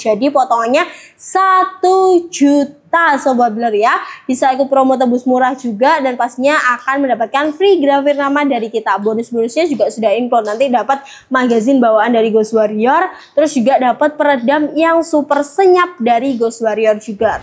Jadi potongannya 1 juta Sobat Builder ya. Bisa ikut promo tebus murah juga dan pastinya akan mendapatkan free grafir nama dari kita. Bonus-bonusnya juga sudah include. Nanti dapat magazin bawaan dari Ghost Warrior, terus juga dapat peredam yang super senyap dari Ghost Warrior juga.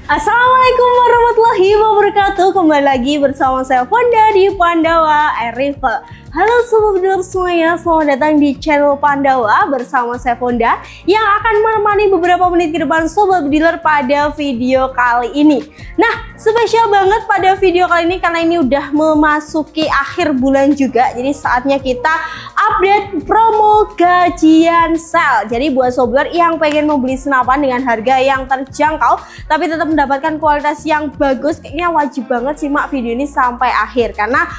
Assalamualaikum warahmatullahi wabarakatuh. Kembali lagi bersama saya Fonda di Pandawa Air Rifle. Halo Sobat Builder semuanya, selamat datang di channel Pandawa bersama saya Fonda yang akan menemani beberapa menit ke depan Sobat Builder pada video kali ini. Nah, spesial banget pada video kali ini karena ini udah memasuki akhir bulan juga. Jadi saatnya kita update promo gajian sale. Jadi buat Sobat Builder yang pengen membeli senapan dengan harga yang terjangkau tapi tetap mendapatkan kualitas yang bagus, kayaknya wajib banget simak video ini sampai akhir karena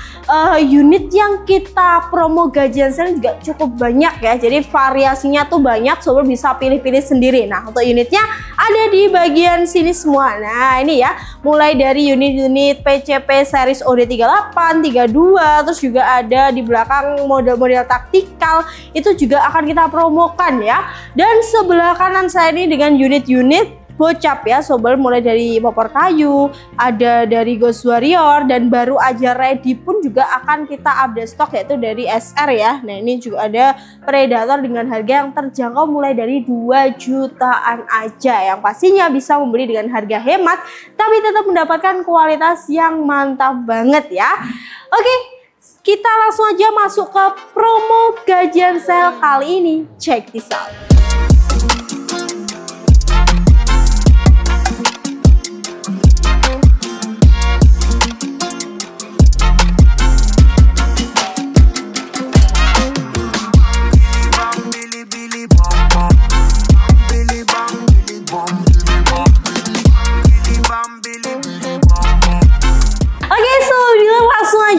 unit yang kita promo gajian sale juga cukup banyak ya. Jadi variasinya tuh banyak, Sobat bisa pilih-pilih sendiri. Nah, untuk unitnya ada di bagian sini semua. Nah, ini ya, mulai dari unit-unit PCP series OD38, 32, terus juga ada di belakang model-model taktikal itu juga akan kita promokan ya. Dan sebelah kanan saya ini dengan unit-unit bocap ya Sobat, mulai dari popor kayu, ada dari Ghost Warrior, dan baru aja ready pun juga akan kita update stok yaitu dari SR ya. Nah, ini juga ada Predator dengan harga yang terjangkau mulai dari 2 jutaan aja, yang pastinya bisa membeli dengan harga hemat tapi tetap mendapatkan kualitas yang mantap banget ya. Oke, kita langsung aja masuk ke promo gajian sale kali ini. Check this out.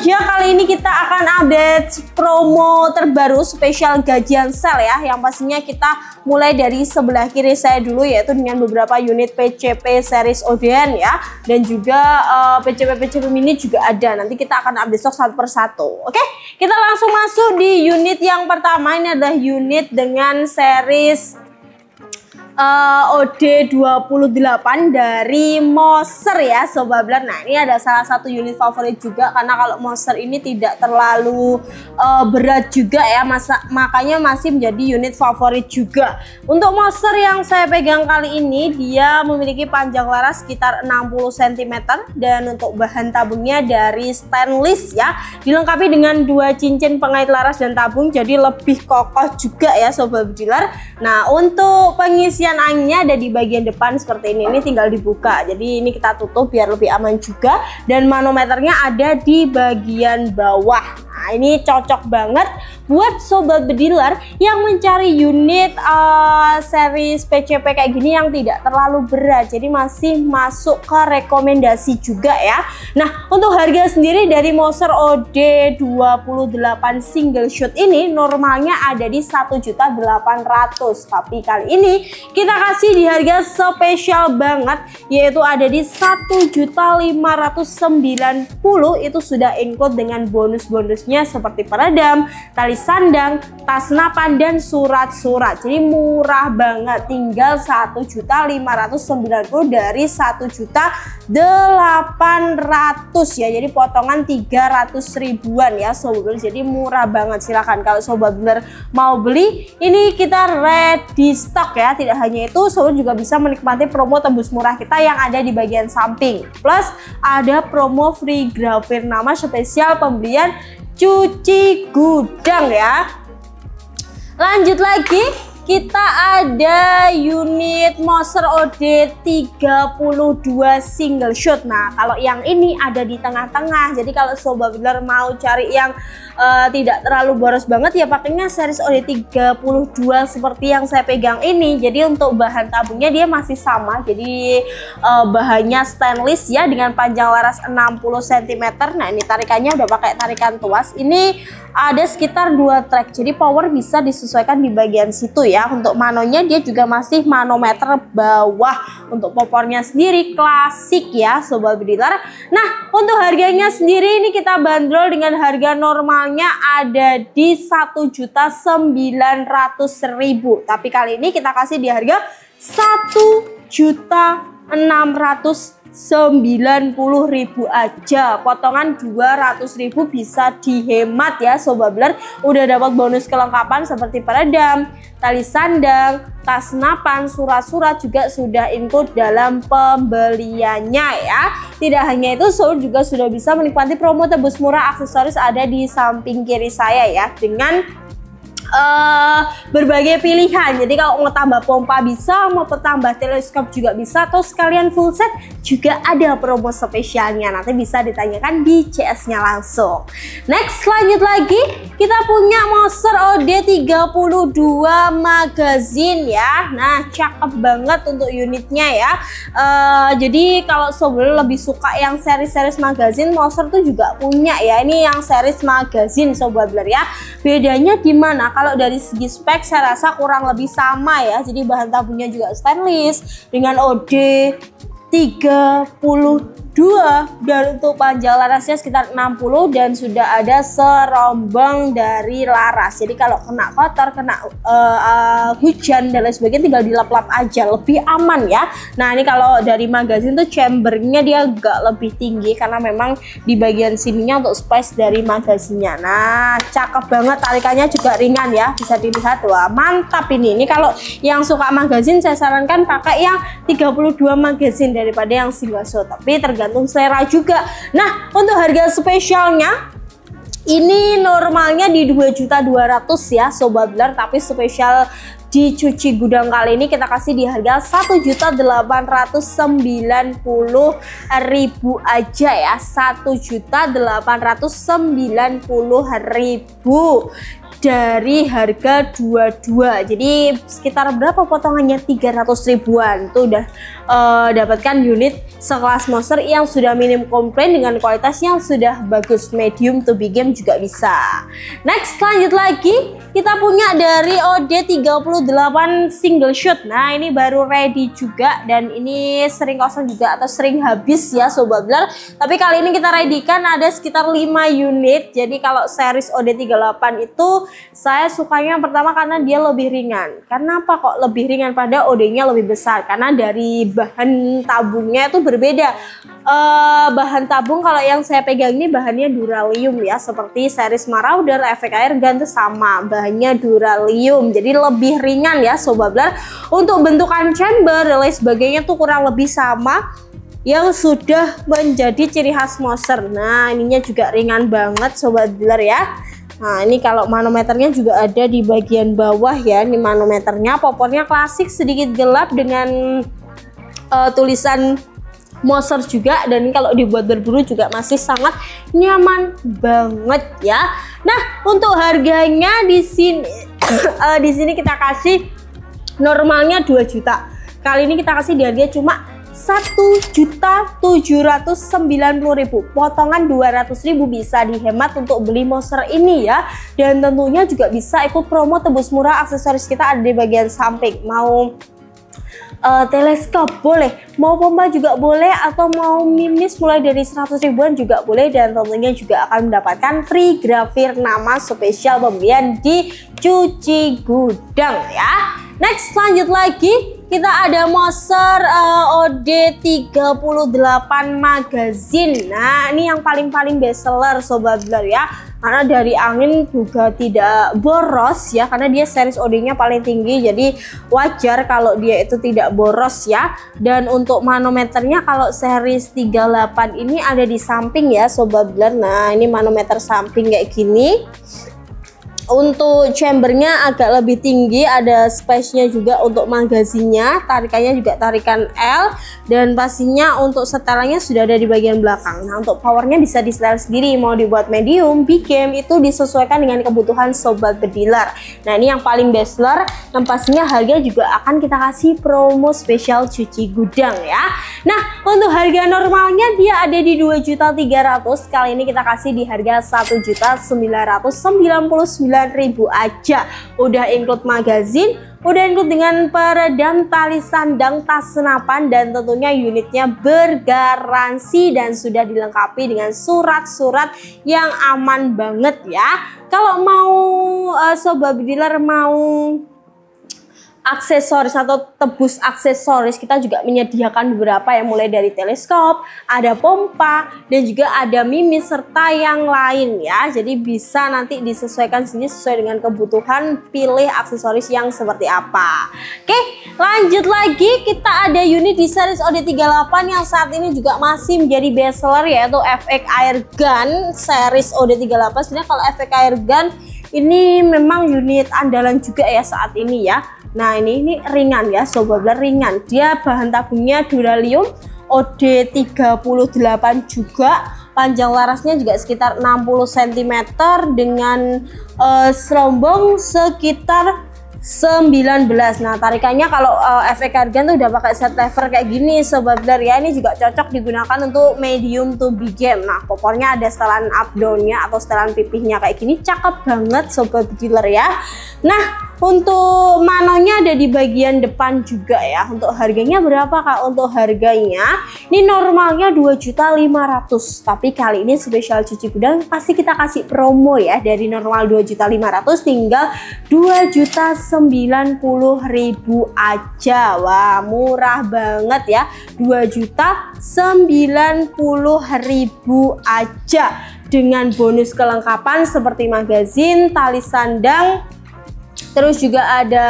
Kali ini kita akan update promo terbaru spesial gajian sale ya, yang pastinya kita mulai dari sebelah kiri saya dulu yaitu dengan beberapa unit PCP series ODN ya, dan juga PCP mini juga ada. Nanti kita akan update stok satu persatu. Oke, kita langsung masuk di unit yang pertama. Ini adalah unit dengan series OD28 dari Moser ya Sobat Builder. Nah, ini ada salah satu unit favorit juga karena kalau Moser ini tidak terlalu berat juga ya, makanya masih menjadi unit favorit juga. Untuk Moser yang saya pegang kali ini dia memiliki panjang laras sekitar 60 cm dan untuk bahan tabungnya dari stainless ya, dilengkapi dengan 2 cincin pengait laras dan tabung, jadi lebih kokoh juga ya Sobat Builder. Nah, untuk pengisian anginnya ada di bagian depan seperti ini tinggal dibuka, jadi ini kita tutup biar lebih aman juga, dan manometernya ada di bagian bawah. Nah, ini cocok banget buat Sobat Bediler yang mencari unit series PCP kayak gini yang tidak terlalu berat, jadi masih masuk ke rekomendasi juga ya. Nah, untuk harga sendiri dari Moser OD28 single shot ini normalnya ada di 1.800.000, tapi kali ini kita kasih di harga spesial banget yaitu ada di 1.590.000. Itu sudah include dengan bonus-bonusnya seperti peredam, tali sandang, tas senapan, dan surat-surat. Jadi murah banget, tinggal 1.590.000 dari 1.800.000 ya. Jadi potongan 300 ribuan ya Sobat Builder. Jadi murah banget. Silahkan kalau Sobat Builder mau beli, ini kita ready stock ya. Tidak hanya itu, Sobat juga bisa menikmati promo tembus murah kita yang ada di bagian samping. Plus ada promo free grafir nama spesial pembelian cuci gudang ya. Lanjut lagi, kita ada unit Moser OD32 single shot. Nah, kalau yang ini ada di tengah-tengah. Jadi kalau Sobat Builder mau cari yang tidak terlalu boros banget ya pakainya series OD32 seperti yang saya pegang ini. Jadi untuk bahan tabungnya dia masih sama. Jadi bahannya stainless ya dengan panjang laras 60 cm. Nah, ini tarikannya udah pakai tarikan tuas. Ini ada sekitar 2 track. Jadi power bisa disesuaikan di bagian situ ya. ya. Untuk manonya dia juga masih manometer bawah. Untuk popornya sendiri klasik ya sobat bediler. Nah untuk harganya sendiri ini kita bandrol dengan harga normalnya ada di 1.900.000. Tapi kali ini kita kasih di harga 1.690.000 aja. Potongan 200.000 bisa dihemat ya sobat bediler. Udah dapat bonus kelengkapan seperti peredam, tali sandang, tas senapan, surat-surat juga sudah include dalam pembeliannya ya. Tidak hanya itu, Soul juga sudah bisa menikmati promo tebus murah aksesoris ada di samping kiri saya ya, dengan berbagai pilihan. Jadi kalau mau tambah pompa bisa, mau tambah teleskop juga bisa, atau sekalian full set juga ada promo spesialnya. Nanti bisa ditanyakan di CS nya langsung. Next, lanjut lagi kita punya Moser OD32 magazine ya. Nah cakep banget untuk unitnya ya. Jadi kalau sebelum lebih suka yang seri-series magazine, Moser tuh juga punya ya. Ini yang series magazine sobat bediler ya. Bedanya di mana? Kalau dari segi spek saya rasa kurang lebih sama ya. Jadi bahan tabungnya juga stainless dengan OD 32 dan untuk panjang larasnya sekitar 60 dan sudah ada serombong dari laras. Jadi kalau kena kotor, kena hujan dan lain sebagainya tinggal dilap-lap aja, lebih aman ya. Nah ini kalau dari magazine tuh chambernya dia agak lebih tinggi karena memang di bagian sininya untuk space dari magazinnya. Nah cakep banget, tarikannya juga ringan ya, bisa dilihat. Wah mantap ini. Ini kalau yang suka magazine saya sarankan pakai yang 32 magazine daripada yang single shot, tapi tergantung selera juga. Nah untuk harga spesialnya ini normalnya di 2.200.000 ya sobat bediler, tapi spesial di cuci gudang kali ini kita kasih di harga 1.890.000 aja ya. 1.890.000 dari harga 22. Jadi sekitar berapa potongannya? 300 ribuan. Tuh udah dapatkan unit sekelas Moser yang sudah minim komplain dengan kualitas yang sudah bagus, medium to big game juga bisa. Next, lanjut lagi kita punya dari OD38 single shoot. Nah ini baru ready juga dan ini sering kosong juga atau sering habis ya sobat bediler. Tapi kali ini kita readykan ada sekitar 5 unit. Jadi kalau series OD38 itu saya sukanya yang pertama karena dia lebih ringan. Kenapa kok lebih ringan pada OD-nya lebih besar? Karena dari bahan tabungnya itu berbeda. Bahan tabung kalau yang saya pegang ini bahannya duralium ya, seperti series Marauder, efek air gun itu sama, bahannya duralium, jadi lebih ringan ya sobat bediler. Untuk bentukan chamber dan lain sebagainya tuh kurang lebih sama yang sudah menjadi ciri khas Moser. Nah ininya juga ringan banget sobat bediler ya. Nah ini kalau manometernya juga ada di bagian bawah ya. Ini manometernya, popornya klasik sedikit gelap dengan tulisan Moser juga, dan kalau dibuat berburu juga masih sangat nyaman banget ya. Nah untuk harganya di sini di sini kita kasih normalnya 2 juta. Kali ini kita kasih di harga cuma 1.790.000, potongan 200.000 bisa dihemat untuk beli Moser ini ya. Dan tentunya juga bisa ikut promo tebus murah aksesoris kita ada di bagian samping. Mau teleskop boleh, mau pompa juga boleh, atau mau mimis mulai dari 100 ribuan juga boleh, dan tentunya juga akan mendapatkan free grafir nama spesial pembelian di cuci gudang ya. Next, lanjut lagi kita ada Moser OD38 magazine. Nah ini yang paling best seller sobat bediler ya, karena dari angin juga tidak boros ya, karena dia series OD nya paling tinggi, jadi wajar kalau dia itu tidak boros ya. Dan untuk manometernya kalau series 38 ini ada di samping ya sobat bediler. Nah ini manometer samping kayak gini. Untuk chambernya agak lebih tinggi, ada space-nya juga untuk magazinnya, tarikannya juga tarikan L, dan pastinya untuk setelannya sudah ada di bagian belakang. Nah untuk powernya bisa di setel sendiri, mau dibuat medium, big game, itu disesuaikan dengan kebutuhan sobat bediler. Nah ini yang paling best seller, dan pastinya harga juga akan kita kasih promo spesial cuci gudang ya. Nah untuk harga normalnya dia ada di 2.300.000, kali ini kita kasih di harga 1.999.000 aja. Udah include magazine, Udah include dengan peredam, tali sandang, tas senapan, dan tentunya unitnya bergaransi dan sudah dilengkapi dengan surat-surat yang aman banget ya. Kalau mau sobat dealer mau aksesoris atau tebus aksesoris, kita juga menyediakan beberapa yang mulai dari teleskop, ada pompa, dan juga ada mimis serta yang lain ya. Jadi bisa nanti disesuaikan sini sesuai dengan kebutuhan, pilih aksesoris yang seperti apa. Oke, lanjut lagi, kita ada unit di series OD38 yang saat ini juga masih menjadi best seller, yaitu FX Airgun series OD38. Sebenarnya kalau FX Airgun ini memang unit andalan juga ya saat ini ya. Nah ini ringan ya sobat dealer, ringan. Dia bahan tabungnya duralium OD38 juga. Panjang larasnya juga sekitar 60 cm dengan serombong sekitar 19. Nah tarikannya kalau FX Airgun tuh udah pakai set lever kayak gini sobat dealer ya. Ini juga cocok digunakan untuk medium to big game. Nah popornya ada setelan up downnya atau setelan pipihnya kayak gini, cakep banget sobat dealer ya. Nah untuk manonya ada di bagian depan juga ya. Untuk harganya berapa Kak? Untuk harganya ini normalnya 2.500.000, tapi kali ini spesial cuci gudang pasti kita kasih promo ya, dari normal 2.500.000 tinggal 2.090.000 aja. Wah murah banget ya, 2.090.000 aja dengan bonus kelengkapan seperti magazin, tali sandang, terus juga ada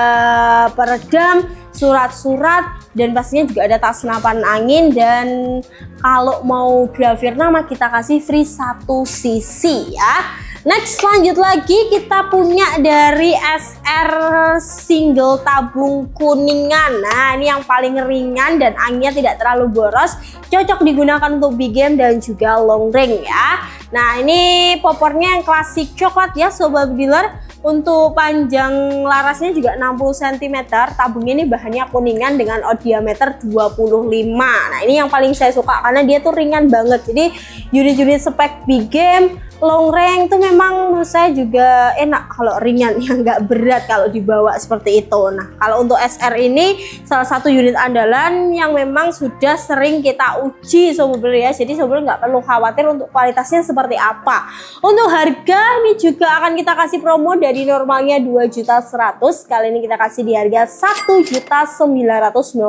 peredam, surat-surat, dan pastinya juga ada tas senapan angin. Dan kalau mau grafir nama kita kasih free 1 cc ya. Next lanjut lagi, kita punya dari SR single tabung kuningan. Nah ini yang paling ringan dan anginnya tidak terlalu boros, cocok digunakan untuk big game dan juga long range ya. Nah ini popornya yang klasik coklat ya sobat dealer. Untuk panjang larasnya juga 60 cm. Tabungnya ini bahannya kuningan dengan diameter 25. Nah ini yang paling saya suka karena dia tuh ringan banget. Jadi unit-unit spek big game, long range tuh memang menurut saya juga enak kalau ringan, yang nggak berat kalau dibawa seperti itu. Nah kalau untuk SR ini salah satu unit andalan yang memang sudah sering kita uji sobat dealer ya. Jadi sobat dealer nggak perlu khawatir untuk kualitasnya seperti apa. Untuk harga ini juga akan kita kasih promo dari normalnya 2.100.000, kali ini kita kasih di harga 1.999.000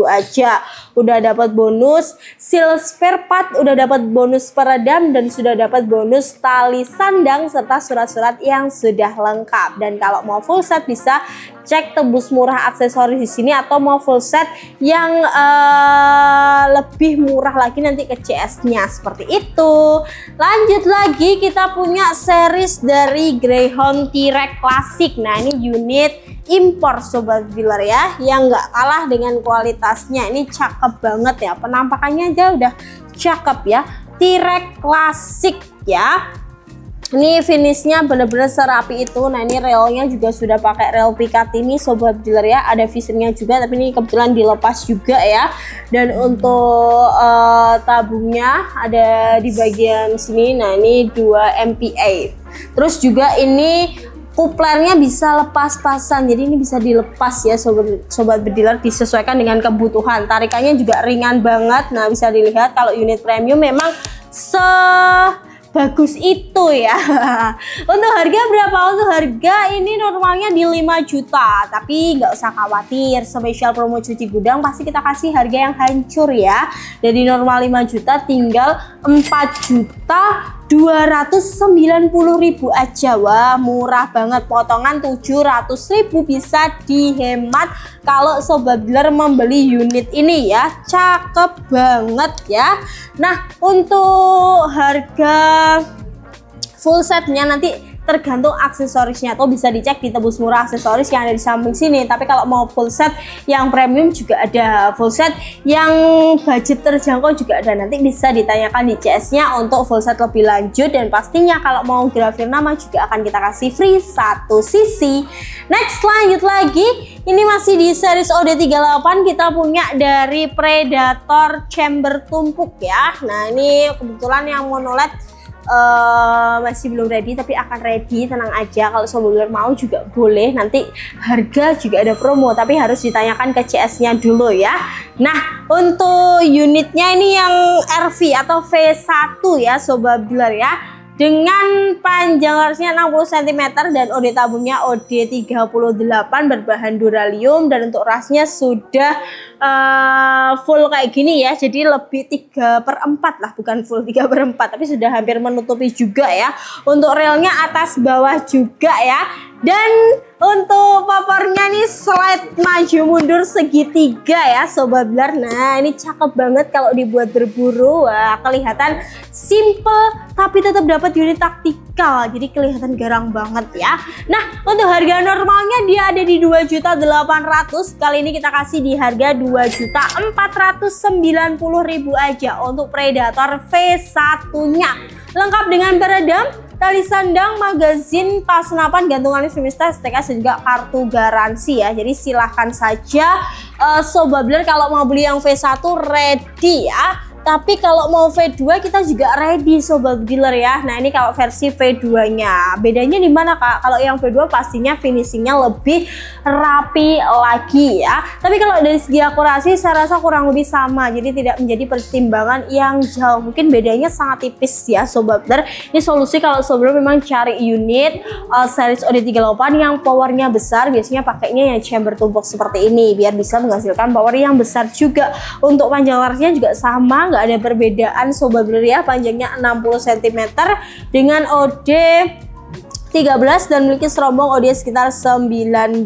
aja. Udah dapat bonus seal spare part, udah dapat bonus peredam, dan sudah dapat bonus tali sandang serta surat-surat yang sudah lengkap. Dan kalau mau full set bisa cek tebus murah aksesoris di sini, atau mau full set yang lebih murah lagi nanti ke CS-nya seperti itu. Lanjut lagi, kita punya series dari Greyhound T-Rex klasik. Nah ini unit impor sobat dealer ya, yang nggak kalah dengan kualitasnya. Ini cakep banget ya, penampakannya aja udah cakep ya. T-Rex klasik ya. Ini finishnya bener-bener serapi itu. Nah ini relnya juga sudah pakai rel Picatinny sobat dealer ya. Ada visernya juga, tapi ini kebetulan dilepas juga ya. Dan untuk tabungnya ada di bagian sini. Nah ini 2 MPa. Terus juga ini kuplernya bisa lepas pasang, jadi ini bisa dilepas ya sobat dealer, disesuaikan dengan kebutuhan. Tarikannya juga ringan banget. Nah bisa dilihat kalau unit premium memang bagus itu ya. Untuk harga berapa? Untuk harga ini normalnya di 5 juta, tapi nggak usah khawatir, spesial promo cuci gudang pasti kita kasih harga yang hancur ya. Dari normal 5 juta tinggal 4.290.000 aja. Wah murah banget, potongan 700.000 bisa dihemat kalau sobat dealer membeli unit ini ya. Cakep banget ya. Nah untuk harga full setnya nanti tergantung aksesorisnya, atau bisa dicek di tebus murah aksesoris yang ada di samping sini. Tapi kalau mau full set yang premium juga ada, full set yang budget terjangkau juga ada. Nanti bisa ditanyakan di CS-nya untuk full set lebih lanjut. Dan pastinya kalau mau grafir nama juga akan kita kasih free 1 cc. Next lanjut lagi, ini masih di series OD38, kita punya dari Predator chamber tumpuk ya. Nah ini kebetulan yang monoled masih belum ready, tapi akan ready, tenang aja. Kalau sobat dealer mau juga boleh, nanti harga juga ada promo, tapi harus ditanyakan ke CS nya dulu ya. Nah, untuk unitnya ini yang RV atau V1 ya sobat dealer ya, dengan panjang larasnya 60 cm dan OD tabungnya OD 38 berbahan duralium, dan untuk rasnya sudah full kayak gini ya, jadi lebih 3/4 lah, bukan full 3/4, tapi sudah hampir menutupi juga ya. Untuk relnya atas bawah juga ya, dan untuk paparnya nih slide maju mundur segitiga ya sobat dealer. Nah, ini cakep banget kalau dibuat berburu. Wah, kelihatan simple tapi tetap dapat unit taktikal, jadi kelihatan garang banget ya. Nah, untuk harga normalnya dia ada di 2.800.000. Kali ini kita kasih di harga 2.490.000 aja untuk Predator V1-nya. Lengkap dengan peredam, tali sandang, magazin, tas senapan, gantungan Vista, STK, dan juga kartu garansi ya. Jadi silahkan saja sobat dealer kalau mau beli yang V1 ready ya. Tapi kalau mau V2 kita juga ready sobat dealer ya. Nah, ini kalau versi V2-nya. Bedanya di mana, Kak? Kalau yang V2 pastinya finishingnya lebih rapi lagi ya. Tapi kalau dari segi akurasi saya rasa kurang lebih sama. Jadi tidak menjadi pertimbangan yang jauh. Mungkin bedanya sangat tipis ya sobat dealer. Ini solusi kalau sobat dealer memang cari unit series OD38 yang powernya besar. Biasanya pakainya yang chamber tumpuk seperti ini biar bisa menghasilkan power yang besar juga. Untuk panjang larasnya juga sama, nggak ada perbedaan sobat dealer ya. Panjangnya 60 cm dengan OD 13 dan memiliki serombong OD sekitar 19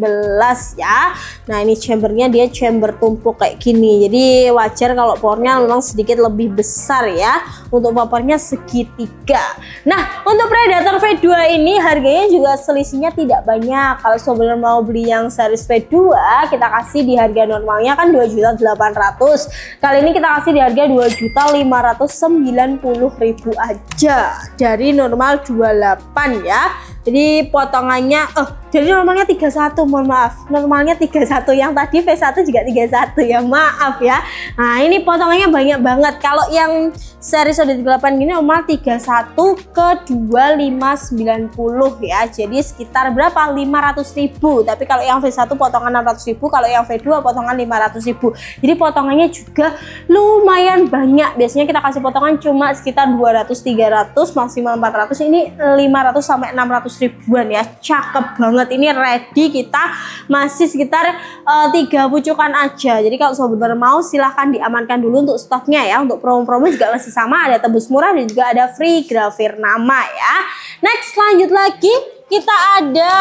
ya. Nah, ini chambernya dia chamber tumpuk kayak gini, jadi wajar kalau powernya memang sedikit lebih besar ya. Untuk paparnya segitiga. Nah, untuk Predator V2 ini harganya juga selisihnya tidak banyak. Kalau sobat mau beli yang series V2 kita kasih di harga normalnya kan 2.800.000. Kali ini kita kasih di harga 2.590.000 aja dari normal 28 ya. Jadi potongannya jadi normalnya 31, mohon maaf. Normalnya 31, yang tadi V1 juga 31 ya, maaf ya. Nah, ini potongannya banyak banget. Kalau yang seri OD38 gini normal 31 ke 2590 ya. Jadi sekitar berapa? 500.000. Tapi kalau yang V1 potongan 600.000, kalau yang V2 potongan 500.000. Jadi potongannya juga lumayan banyak. Biasanya kita kasih potongan cuma sekitar 200, 300, maksimal 400. Ini 500 sampai 600 ribuan ya. Cakep banget. Ini ready, kita masih sekitar 3 pucukan aja. Jadi kalau sobat mau silahkan diamankan dulu untuk stoknya ya. Untuk promo-promo juga masih sama, ada tebus murah dan juga ada free grafir nama ya. Next, lanjut lagi kita ada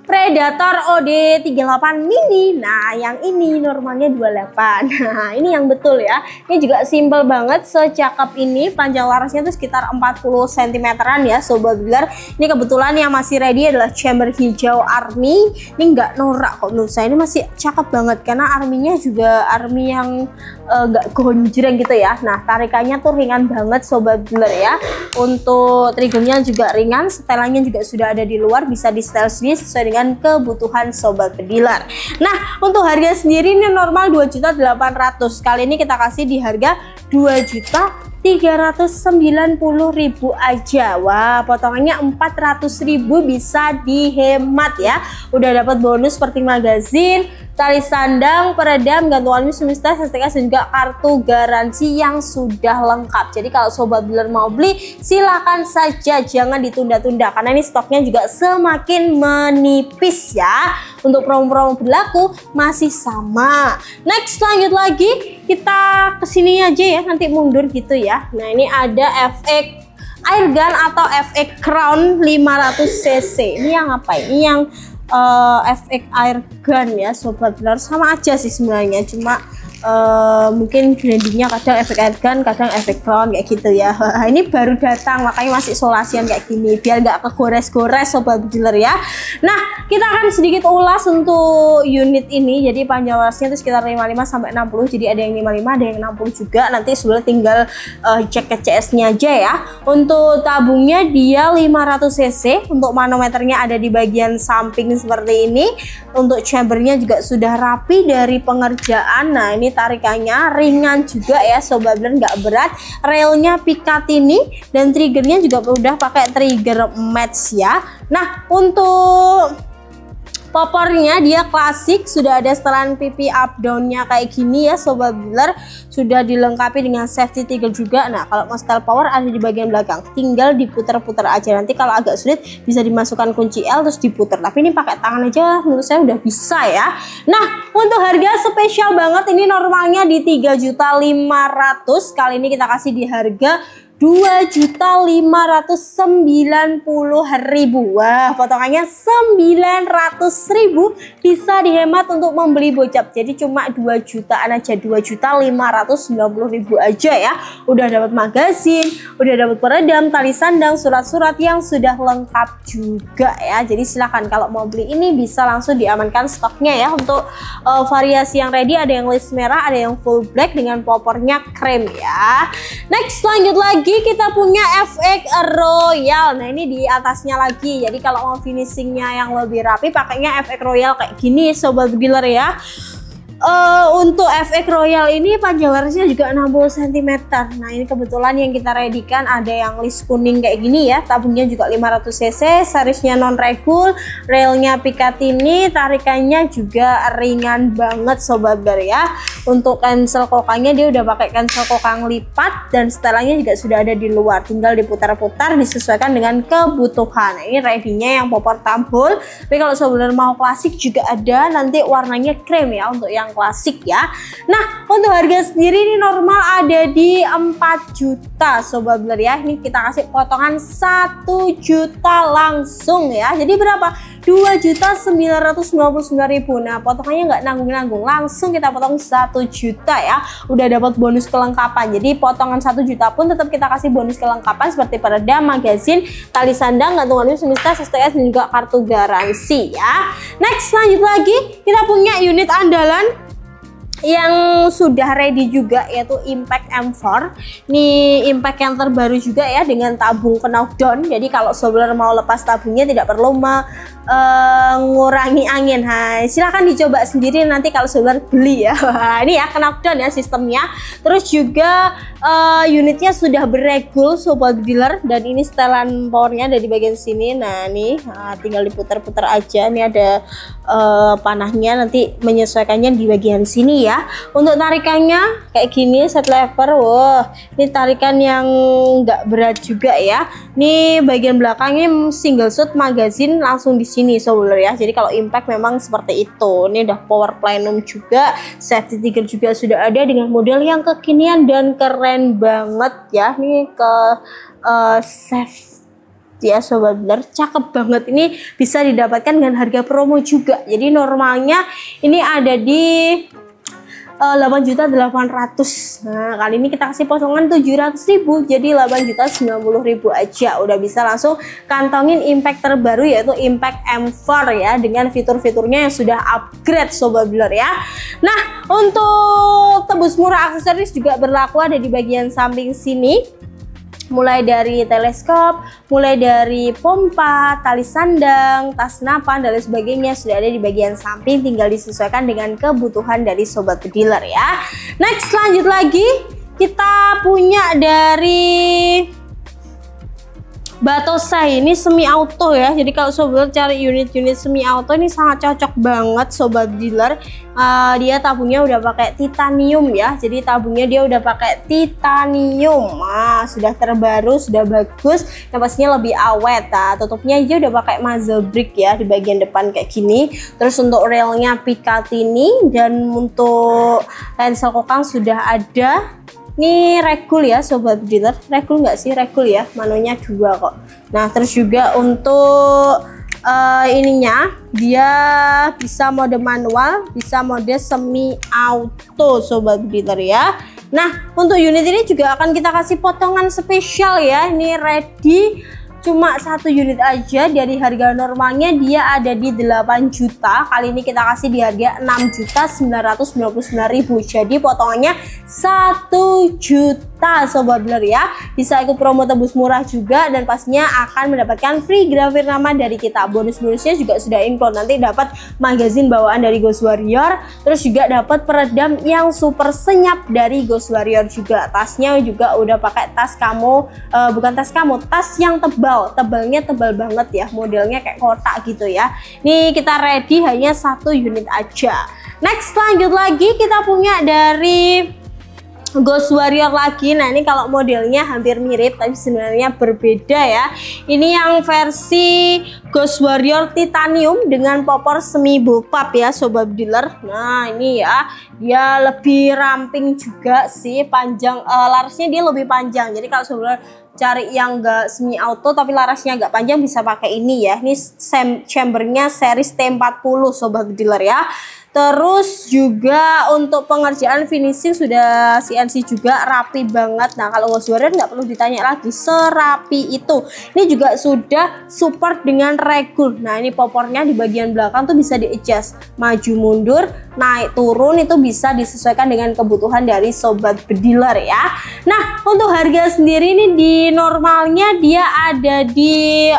Predator OD38 mini. Nah, yang ini normalnya 28. Nah, ini yang betul ya. Ini juga simple banget, secakep ini. Panjang larasnya tuh sekitar 40 cm-an ya sobat dealer. Ini kebetulan yang masih ready adalah chamber hijau army. Ini nggak norak kok menurut saya. Ini masih cakep banget karena arminya juga army yang nggak gonjreng gitu ya. Nah, tarikannya tuh ringan banget sobat dealer ya. Untuk triggernya juga ringan, setelannya juga sudah ada di luar, bisa di setel sendiri sesuai dengan kebutuhan sobat dealer. Nah, untuk harga sendiri ini normal 2.800.000. Kali ini kita kasih di harga 2.390.000 aja. Wah, potongannya 400.000 bisa dihemat ya. Udah dapat bonus seperti magazin, tali sandang, peredam, gantungan Vista, STK, dan juga kartu garansi yang sudah lengkap. Jadi kalau sobat dealer mau beli silahkan saja, jangan ditunda-tunda karena ini stoknya juga semakin menipis ya. Untuk promo-promo berlaku masih sama. Next, lanjut lagi kita kesini aja ya, nanti mundur gitu ya. Nah, ini ada FX Airgun atau FX Crown 500cc. Ini yang apa? Ini yang FX Airgun ya sobat dealer, sama aja sih sebenarnya, cuma mungkin brandingnya kadang FX Airgun, kadang FX Crown kayak gitu ya. Ini baru datang makanya masih solasian kayak gini biar nggak kegores-gores sobat dealer ya. Nah, kita akan sedikit ulas untuk unit ini. Jadi panjang larasnya itu sekitar 55 sampai 60. Jadi ada yang 55, ada yang 60 juga. Nanti sebenarnya tinggal cek ke CS-nya aja ya. Untuk tabungnya dia 500 cc. Untuk manometernya ada di bagian samping seperti ini. Untuk chambernya juga sudah rapi dari pengerjaan. Nah, ini Ini tarikannya ringan juga ya sobat dealer, nggak berat. Railnya Picatinny dan triggernya juga udah pakai trigger match ya. Nah, untuk popornya dia klasik, sudah ada setelan pipi up downnya kayak gini ya sobat dealer, sudah dilengkapi dengan safety trigger juga. Nah, kalau mau setel power ada di bagian belakang, tinggal diputar-putar aja. Nanti kalau agak sulit bisa dimasukkan kunci L terus diputar, tapi ini pakai tangan aja menurut saya udah bisa ya. Nah, untuk harga spesial banget, ini normalnya di 3.500.000, kali ini kita kasih di harga 2.590.000. Wah, potongannya 900.000, bisa dihemat untuk membeli bocap. Jadi cuma 2 jutaan aja, 2.590.000 aja ya. Udah dapat magazin, udah dapat peredam, tali sandang, surat-surat yang sudah lengkap juga ya. Jadi silahkan kalau mau beli ini bisa langsung diamankan stoknya ya. Untuk variasi yang ready ada yang list merah, ada yang full black dengan popornya krem ya. Next, lanjut lagi kita punya FX Royal. Nah, ini di atasnya lagi. Jadi kalau mau finishingnya yang lebih rapi pakainya FX Royal kayak gini sobat dealer ya. Untuk FX Royal ini panjang larisnya juga 60 cm. Nah, ini kebetulan yang kita readykan ada yang list kuning kayak gini ya. Tabungnya juga 500 cc, serisnya non regul, railnya Picatinny, tarikannya juga ringan banget sobat ber ya. Untuk cancel kokangnya dia udah pakai cancel kokang lipat dan setelannya juga sudah ada di luar, tinggal diputar-putar disesuaikan dengan kebutuhan. Nah, ini ready-nya yang popor tampul, tapi kalau sebenarnya mau klasik juga ada, nanti warnanya krem ya untuk yang klasik ya. Nah, untuk harga sendiri ini normal ada di 4 juta sobat dealer ya. Ini kita kasih potongan 1 juta langsung ya. Jadi berapa? 2.999.000. Nah, potongannya nggak nanggung-nanggung, langsung kita potong 1 juta ya. Udah dapat bonus kelengkapan. Jadi potongan 1 juta pun tetap kita kasih bonus kelengkapan seperti peredam, magazin, tali sandang, gantungan kunci, STS, dan juga kartu garansi ya. Next, lanjut lagi kita punya unit andalan yang sudah ready juga, yaitu Impact M4. Ini Impact yang terbaru juga ya dengan tabung knockdown. Jadi kalau sobat mau lepas tabungnya tidak perlu mengurangi angin. Hai, silahkan dicoba sendiri nanti kalau sobat beli ya. Ini ya knockdown ya sistemnya. Terus juga unitnya sudah beregul sobat dealer, dan ini setelan powernya ada di bagian sini. Nah, nih tinggal diputar-putar aja. Ini ada panahnya, nanti menyesuaikannya di bagian sini ya. Untuk tarikannya kayak gini, set lever. Wah, ini tarikan yang nggak berat juga ya. Ini bagian belakangnya single shot magazine langsung di sini sobat ya. Jadi kalau Impact memang seperti itu. Ini udah power plenum juga, safety trigger juga sudah ada dengan model yang kekinian dan keren banget ya. Ini ke safe ya sobat dealer, cakep banget. Ini bisa didapatkan dengan harga promo juga. Jadi normalnya ini ada di 8.800.000. Nah, kali ini kita kasih potongan 700.000, jadi 8.090.000 aja. Udah bisa langsung kantongin Impact terbaru, yaitu Impact M4 ya, dengan fitur-fiturnya yang sudah upgrade sobat dealer ya. Nah, untuk tebus murah aksesoris juga berlaku ada di bagian samping sini. Mulai dari teleskop, mulai dari pompa, tali sandang, tas napan, dan lain sebagainya sudah ada di bagian samping, tinggal disesuaikan dengan kebutuhan dari sobat dealer ya. Next, lanjut lagi kita punya dari Batosai. Ini semi auto ya. Jadi kalau sobat cari unit-unit semi auto ini sangat cocok banget sobat dealer. Dia tabungnya udah pakai titanium ya. Jadi tabungnya dia udah pakai titanium. Sudah terbaru, sudah bagus. Yang pastinya lebih awet. Tutupnya aja udah pakai muzzle brick ya di bagian depan kayak gini. Terus untuk railnya Picatinny, dan untuk cancel kokang sudah ada. Ini regul ya sobat dealer, regul nggak sih? Regul ya, manunya 2 kok. Nah, terus juga untuk ininya dia bisa mode manual, bisa mode semi auto sobat dealer ya. Nah, untuk unit ini juga akan kita kasih potongan spesial ya. Ini ready cuma 1 unit aja. Dari harga normalnya dia ada di 8 juta, kali ini kita kasih di harga 6.999.000. Jadi potongannya 1 juta juta Sobat Builder ya. Bisa ikut promo tebus murah juga dan pastinya akan mendapatkan free grafir nama dari kita. Bonus-bonusnya juga sudah include, nanti dapat magazin bawaan dari Ghost Warrior, terus juga dapat peredam yang super senyap dari Ghost Warrior juga. Tasnya juga udah pakai tas kamu, bukan tas kamu, tas yang tebalnya tebal banget ya, modelnya kayak kotak gitu ya. Nih kita ready hanya 1 unit aja. Next, lanjut lagi kita punya dari Ghost Warrior lagi. Nah ini kalau modelnya hampir mirip tapi sebenarnya berbeda ya. Ini yang versi Ghost Warrior Titanium dengan popor semi bullpup ya Sobat Dealer. Nah ini ya, dia lebih ramping juga sih, panjang, larasnya dia lebih panjang. Jadi kalau Sobat cari yang enggak semi auto tapi larasnya agak panjang bisa pakai ini ya. Ini chambernya series T40 Sobat Dealer ya. Terus juga untuk pengerjaan finishing sudah CNC juga rapi banget. Nah kalau Ghost Warrior nggak perlu ditanya lagi, serapi itu. Ini juga sudah support dengan regul. Nah ini popornya di bagian belakang tuh bisa di adjust, maju mundur, naik turun, itu bisa disesuaikan dengan kebutuhan dari Sobat Dealer ya. Nah untuk harga sendiri ini di normalnya dia ada di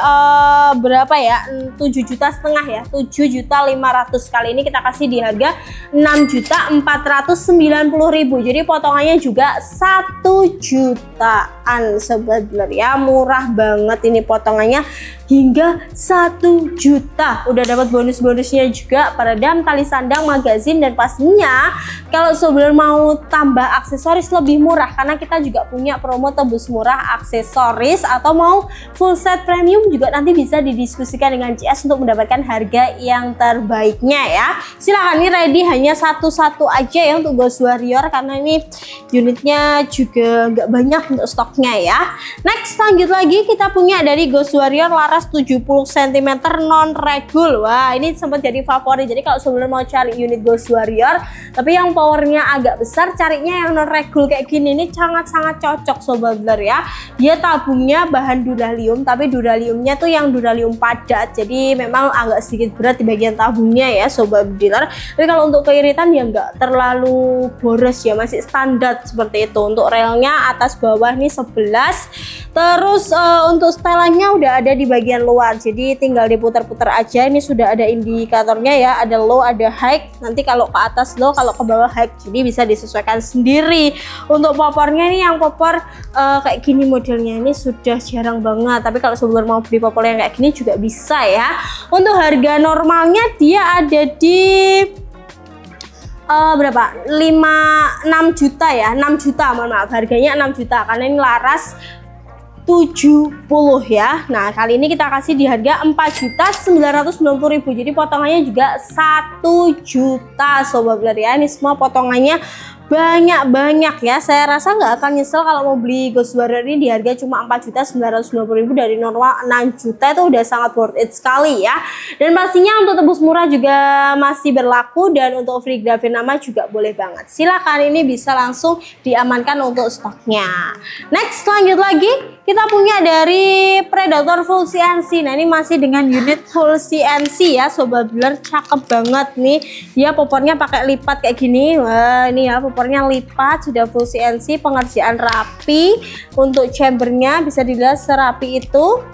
berapa ya, 7,5 juta ya, 7.500.000. Kali ini kita kasih di harga 6.490.000. Jadi potongannya juga 1 jutaan Sobat Dealer ya. Murah banget ini potongannya, hingga 1 juta. Udah dapat bonus-bonusnya juga, peredam, tali sandang, magazin, dan pastinya kalau Sobat Dealer mau tambah aksesoris lebih murah karena kita juga punya promo tebus murah aksesoris, atau mau full set premium juga nanti bisa didiskusikan dengan CS untuk mendapatkan harga yang terbaiknya ya. Silahkan, ini ready hanya satu-satu aja ya untuk Ghost Warrior karena ini unitnya juga nggak banyak untuk stoknya ya. Next, lanjut lagi kita punya dari Ghost Warrior laras 70 cm non regul. Wah ini sempat jadi favorit. Jadi kalau sebelum mau cari unit Ghost Warrior tapi yang powernya agak besar, carinya yang non regul kayak gini, ini sangat-sangat cocok Sobat Dealer ya. Dia tabungnya bahan duralium, tapi duraliumnya tuh yang duralium padat, jadi memang agak sedikit berat di bagian tabungnya ya Sobat Dealer. Tapi kalau untuk keiritan ya nggak terlalu boros ya, masih standar seperti itu. Untuk relnya atas bawah ini 11. Terus untuk setelannya udah ada di bagian luar, jadi tinggal diputar-putar aja. Ini sudah ada indikatornya ya, ada low, ada high. Nanti kalau ke atas low, kalau ke bawah high, jadi bisa disesuaikan sendiri. Untuk popornya ini yang popor kayak gini modelnya ini sudah jarang banget, tapi kalau sebelum mau beli popor yang kayak gini juga bisa ya. Untuk harga normalnya dia ada di berapa? 6 juta ya, 6 juta, mohon maaf, harganya 6 juta karena ini laras 70 ya. Nah kali ini kita kasih di harga 4.990.000. Jadi potongannya juga 1 juta Sobat Dealer ya. Ini semua potongannya banyak-banyak ya. Saya rasa nggak akan nyesel kalau mau beli Ghost Warrior ini di harga cuma 4.990.000 dari normal 6 juta. Itu udah sangat worth it sekali ya. Dan pastinya untuk tebus murah juga masih berlaku, dan untuk free grafir nama juga boleh banget. Silahkan, ini bisa langsung diamankan untuk stoknya. Next, lanjut lagi kita punya dari Predator full CNC. Nah ini masih dengan unit full CNC ya Sobat Dealer, cakep banget nih. Dia popornya pakai lipat kayak gini. Wah ini ya, popornya lipat, sudah full CNC, pengerjaan rapi. Untuk chambernya bisa dilihat serapi itu.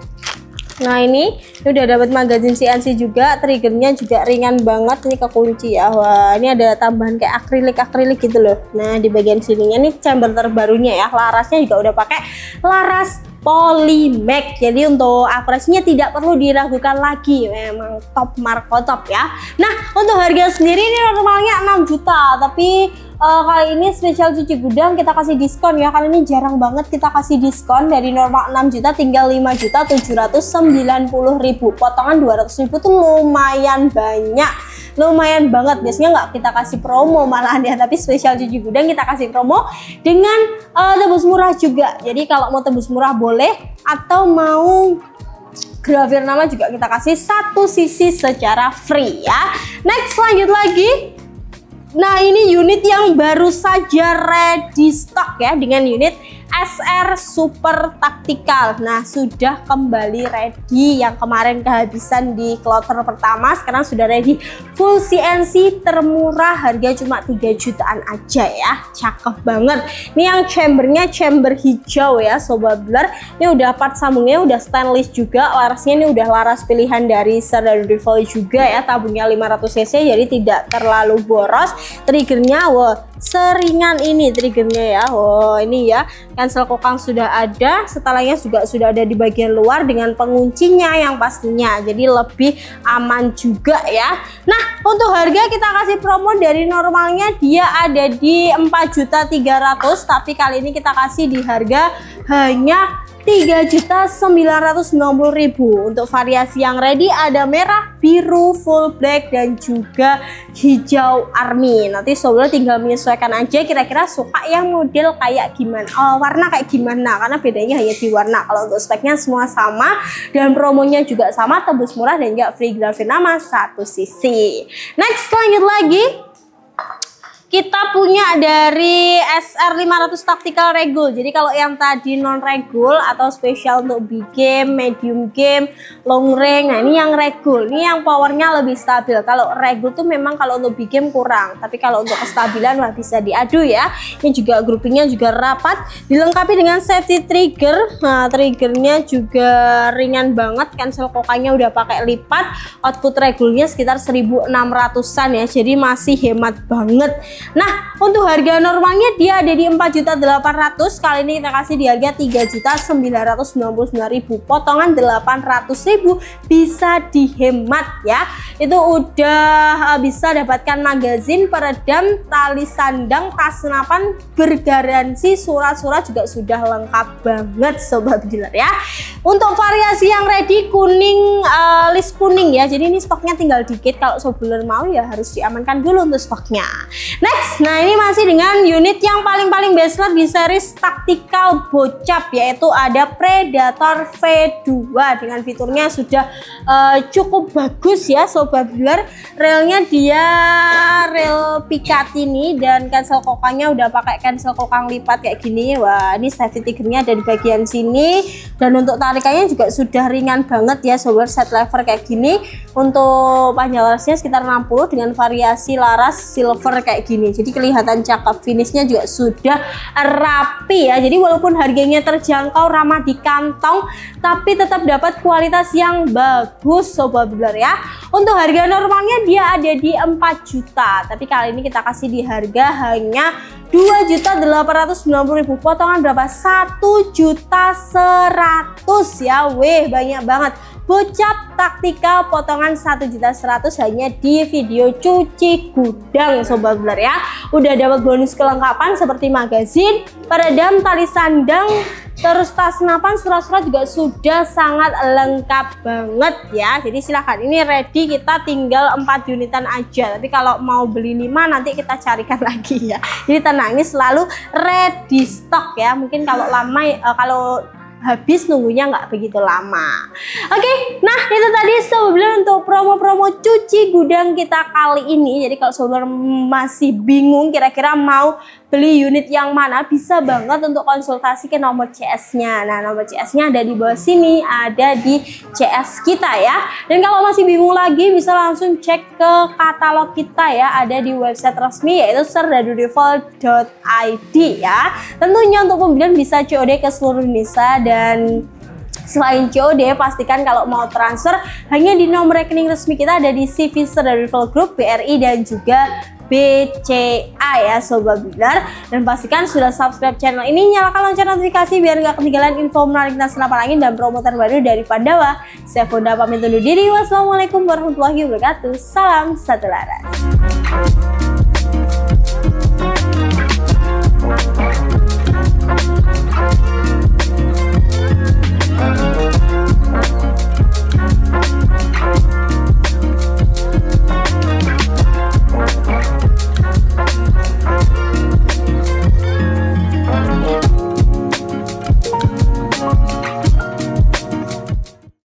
Nah ini udah dapat magazin CNC juga, triggernya juga ringan banget, ini kekunci ya. Wah ini ada tambahan kayak akrilik gitu loh. Nah di bagian sininya nih chamber terbarunya ya, larasnya juga udah pakai laras Polymax, jadi untuk akurasinya tidak perlu diragukan lagi, memang top Marco top ya. Nah untuk harga sendiri ini normalnya 6 juta, tapi kali ini spesial cuci gudang kita kasih diskon ya. Kali ini jarang banget kita kasih diskon, dari normal 6 juta tinggal 5.790.000. Potongan 200.000 tuh lumayan banyak, lumayan banget. Biasanya nggak kita kasih promo malahan ya, tapi spesial cuci gudang kita kasih promo dengan tebus murah juga. Jadi kalau mau tebus murah boleh, atau mau grafir nama juga kita kasih satu sisi secara free ya. Next, lanjut lagi. Nah ini unit yang baru saja ready stock ya, dengan unit SR Super Tactical. Nah, sudah kembali ready, yang kemarin kehabisan di kloter pertama sekarang sudah ready, full CNC termurah, harga cuma 3 jutaan aja ya. Cakep banget. Ini yang chambernya chamber hijau ya Sobat Builder. Ini udah part sambungnya udah stainless juga, larasnya ini udah laras pilihan dari Sir Dadu Devil juga ya, tabungnya 500 cc jadi tidak terlalu boros. Triggernya wow, seringan ini triggernya ya. Oh, ini ya cancel kokang sudah ada, setelahnya juga sudah ada di bagian luar dengan penguncinya yang pastinya, jadi lebih aman juga ya. Nah, untuk harga kita kasih promo dari normalnya dia ada di 4.300.000, tapi kali ini kita kasih di harga hanya 3.990.000. Untuk variasi yang ready ada merah, biru, full black, dan juga hijau army. Nanti Sobat tinggal menyesuaikan aja kira-kira suka yang model kayak gimana, warna kayak gimana, karena bedanya hanya di warna. Kalau untuk speknya semua sama dan promonya juga sama, tebus murah dan juga free grafir nama 1 sisi. Next, lanjut lagi. Kita punya dari SR 500 Tactical Regul. Jadi kalau yang tadi non regul atau spesial untuk big game, medium game, long range, nah ini yang regul. Ini yang powernya lebih stabil. Kalau regul tuh memang kalau untuk big game kurang, tapi kalau untuk kestabilan wah bisa diadu ya. Ini juga groupingnya juga rapat, dilengkapi dengan safety trigger. Nah, triggernya juga ringan banget, cancel kokangnya udah pakai lipat. Output regulnya sekitar 1.600-an ya, jadi masih hemat banget. Nah, untuk harga normalnya dia ada di 4.800.000, kali ini kita kasih di harga 3.999.000, potongan 800.000 bisa dihemat ya. Itu udah bisa dapatkan magazin, peredam, tali sandang, tas senapan bergaransi, surat-surat juga sudah lengkap banget Sobat Builder ya. Untuk variasi yang ready kuning, list kuning ya, jadi ini stoknya tinggal dikit. Kalau Sobat Builder mau ya harus diamankan dulu untuk stoknya. Next, nah ini masih dengan unit yang paling bestseller di series Tactical Bocap, yaitu ada Predator V2 dengan fiturnya sudah cukup bagus ya Sobat Builder. Railnya dia rail Picatinny dan cancel kokangnya udah pakai cancel kokang lipat kayak gini. Wah, ini safety triggernya ada di bagian sini, dan untuk tarikannya juga sudah ringan banget ya Sobat, set lever kayak gini. Untuk panjang larasnya sekitar 60 dengan variasi laras silver kayak gini, jadi kelihatan cakep. Finishnya juga sudah rapi ya, jadi walaupun harganya terjangkau, ramah di kantong, tapi tetap dapat kualitas yang bagus Sobat Builder ya. Untuk harga normalnya dia ada di 4 juta, tapi kali ini kita kasih di harga hanya 2.890.000, potongan berapa? 1.100.000 ya. Weh, banyak banget. Bocap Tactical potongan 1.100.000 hanya di video cuci gudang Sobat Builder ya. Udah dapat bonus kelengkapan seperti magazin, peredam, tali sandang, terus tas senapan, surat-surat juga sudah sangat lengkap banget ya. Jadi silahkan, ini ready, kita tinggal 4 unitan aja, tapi kalau mau beli 5 nanti kita carikan lagi ya. Jadi tenang, ini selalu ready stock ya. Mungkin kalau lama kalau habis nunggunya nggak begitu lama. Oke, nah itu tadi Sobat Builder untuk promo-promo cuci gudang kita kali ini. Jadi kalau Sobat Builder masih bingung kira-kira mau beli unit yang mana, bisa banget untuk konsultasi ke nomor CS-nya. Nah, nomor CS-nya ada di bawah sini, ada di CS kita ya. Dan kalau masih bingung lagi bisa langsung cek ke katalog kita ya, ada di website resmi yaitu sirdadudevil.id ya. Tentunya untuk pembelian bisa COD ke seluruh Indonesia, dan selain COD pastikan kalau mau transfer hanya di nomor rekening resmi kita ada di CV Sir Dadu Devil Group, BRI, dan juga BCA ya Sobat Builder. Dan pastikan sudah subscribe channel ini, nyalakan lonceng notifikasi biar nggak ketinggalan info menarik dan senapan angin dan promo terbaru dari Pandawa. Saya Fonda pamit undur diri. Wassalamualaikum warahmatullahi wabarakatuh. Salam satu laras.